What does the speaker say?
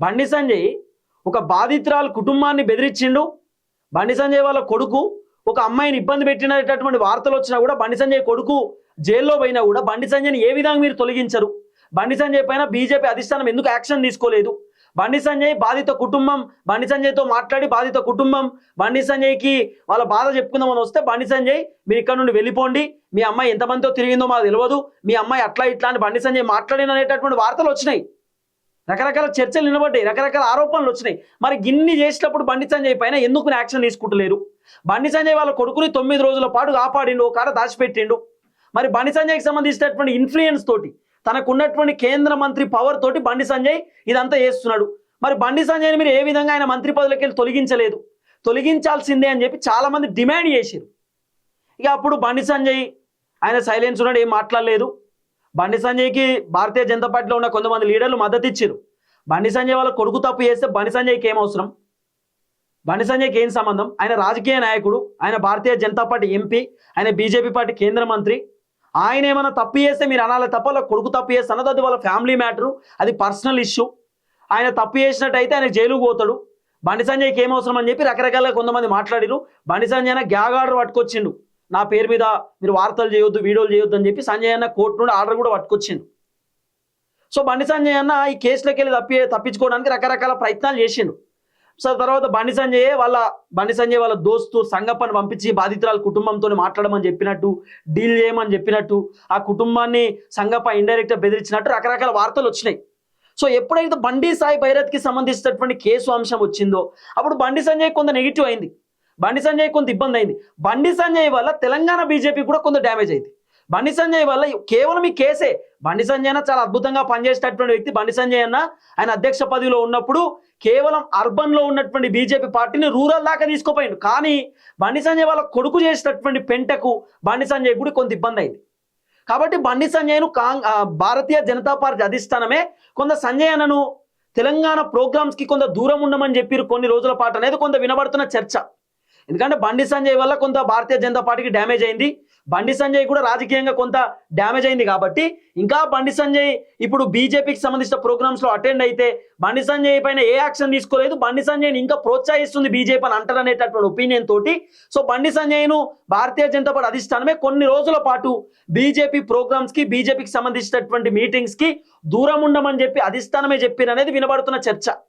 బండి సంజయ్ ఒక బాధితురాలు కుటుంబాన్ని బెదిరించిండు. బండి సంజయ్ వాళ్ళ కొడుకు ఒక అమ్మాయిని ఇబ్బంది పెట్టినటువంటి వార్తలు వచ్చినా కూడా బండి సంజయ్ కొడుకు జైల్లో పోయినా కూడా బండి సంజయ్ని ఏ విధంగా మీరు తొలగించరు? బండి సంజయ్ పైన బీజేపీ అధిష్టానం ఎందుకు యాక్షన్ తీసుకోలేదు? బండి సంజయ్ బాధిత కుటుంబం బండి సంజయ్తో మాట్లాడి బాధిత కుటుంబం బండి సంజయ్కి వాళ్ళ బాధ చెప్పుకుందామని వస్తే బండి సంజయ్ మీరు ఇక్కడ నుండి వెళ్ళిపోండి, మీ అమ్మాయి ఎంతమందితో తిరిగిందో మాకు తెలియదు, మీ అమ్మాయి అట్లా ఇట్లా అని బండి సంజయ్ మాట్లాడిననేటటువంటి వార్తలు వచ్చినాయి. రకరకాల చర్చలు నిలబడ్డాయి, రకరకాల ఆరోపణలు వచ్చినాయి. మరి గిన్ని చేసినప్పుడు బండి సంజయ్ పైన ఎందుకు యాక్షన్ తీసుకుంటలేరు? బండి సంజయ్ వాళ్ళ కొడుకుని 9 రోజుల పాటు కాపాడిండు, ఒక కాడ దాచిపెట్టిండు. మరి బండి సంజయ్కి సంబంధించినటువంటి ఇన్ఫ్లుయెన్స్ తోటి తనకున్నటువంటి కేంద్ర మంత్రి పవర్ తోటి బండి సంజయ్ ఇదంతా చేస్తున్నాడు. మరి బండి సంజయ్ని మీరు ఏ విధంగా ఆయన మంత్రి పదవిలోకి వెళ్ళి తొలగించలేదు? తొలగించాల్సిందే అని చెప్పి చాలా మంది డిమాండ్ చేశారు. ఇక అప్పుడు బండి సంజయ్ ఆయన సైలెన్స్ ఉన్నాడు, ఏం మాట్లాడలేదు. బండి సంజయ్కి భారతీయ జనతా పార్టీలో ఉన్న కొంతమంది లీడర్లు మద్దతు ఇచ్చారు. బండి సంజయ్ వాళ్ళ కొడుకు తప్పు చేస్తే బండి సంజయ్కి ఏం అవసరం? బండి సంజయ్కి ఏం సంబంధం? ఆయన రాజకీయ నాయకుడు, ఆయన భారతీయ జనతా పార్టీ ఎంపీ, ఆయన బీజేపీ పార్టీ కేంద్ర మంత్రి. ఆయన ఏమైనా తప్పు చేస్తే మీరు అనాలి తప్ప వాళ్ళ కొడుకు తప్పు చేస్తే అన్నది అది వాళ్ళ ఫ్యామిలీ మ్యాటరు, అది పర్సనల్ ఇష్యూ. ఆయన తప్పు చేసినట్టయితే ఆయన జైలుకు పోతాడు. బండి సంజయ్కి ఏం అవసరం అని చెప్పి రకరకాలుగా కొంతమంది మాట్లాడిరు. బండి సంజయ్ అన్న గ్యాగ్ ఆర్డర్ పట్టుకొచ్చిండు, నా పేరు మీద మీరు వార్తలు చేయొద్దు, వీడియోలు చేయొద్దు అని చెప్పి సంజయ్ అన్న కోర్టు నుండి ఆర్డర్ కూడా పట్టుకొచ్చిండు. సో బండి సంజయ్ అన్న ఈ కేసులోకి వెళ్ళి తప్పించుకోవడానికి రకరకాల ప్రయత్నాలు చేసిండు. సో తర్వాత బండి సంజయ్ వాళ్ళ దోస్తు సంగప్పని పంపించి బాధితురాల కుటుంబంతో మాట్లాడమని చెప్పినట్టు, డీల్ చేయమని చెప్పినట్టు, ఆ కుటుంబాన్ని సంగప్ప ఇండైరెక్ట్గా బెదిరించినట్టు రకరకాల వార్తలు వచ్చినాయి. సో ఎప్పుడైతే బండి సాయి భైరత్కి సంబంధించినటువంటి కేసు అంశం వచ్చిందో అప్పుడు బండి సంజయ్ కొంత నెగిటివ్ అయింది, బండి సంజయ్ కొంత ఇబ్బంది అయింది. బండి సంజయ్ వల్ల తెలంగాణ బీజేపీ కూడా కొంత డ్యామేజ్ అయింది. బండి సంజయ్ వల్ల కేవలం ఈ కేసే, బండి సంజయ్ అన్న చాలా అద్భుతంగా పనిచేసేటటువంటి వ్యక్తి. బండి సంజయ్ అన్న ఆయన అధ్యక్ష పదవిలో ఉన్నప్పుడు కేవలం అర్బన్లో ఉన్నటువంటి బీజేపీ పార్టీని రూరల్ దాకా తీసుకుపోయిండు. కానీ బండి సంజయ్ వాళ్ళ కొడుకు చేసినటువంటి పెంటకు బండి సంజయ్ కూడా కొంత ఇబ్బంది అయింది. కాబట్టి బండి సంజయ్ను భారతీయ జనతా పార్టీ అధిష్టానమే కొంత సంజయ్ అన్నను తెలంగాణ ప్రోగ్రామ్స్కి కొంత దూరం ఉండమని చెప్పారు కొన్ని రోజుల పాటు అనేది కొంత వినబడుతున్న చర్చ. ఎందుకంటే బండి సంజయ్ వల్ల కొంత భారతీయ జనతా పార్టీకి డ్యామేజ్ అయింది, బండి సంజయ్ కూడా రాజకీయంగా కొంత డ్యామేజ్ అయింది. కాబట్టి ఇంకా బండి సంజయ్ ఇప్పుడు బీజేపీకి సంబంధించిన ప్రోగ్రామ్స్లో అటెండ్ అయితే బండి సంజయ్ పైన ఏ యాక్షన్ తీసుకోలేదు, బండి సంజయ్ని ఇంకా ప్రోత్సహిస్తుంది బీజేపీ అని అంటారనేటటువంటి ఒపీనియన్ తోటి సో బండి సంజయ్ను భారతీయ జనతా పార్టీ అధిష్టానమే కొన్ని రోజుల పాటు బీజేపీ ప్రోగ్రామ్స్కి బీజేపీకి సంబంధించినటువంటి మీటింగ్స్కి దూరం ఉండమని చెప్పి అధిష్టానమే చెప్పారు అనేది వినబడుతున్న చర్చ.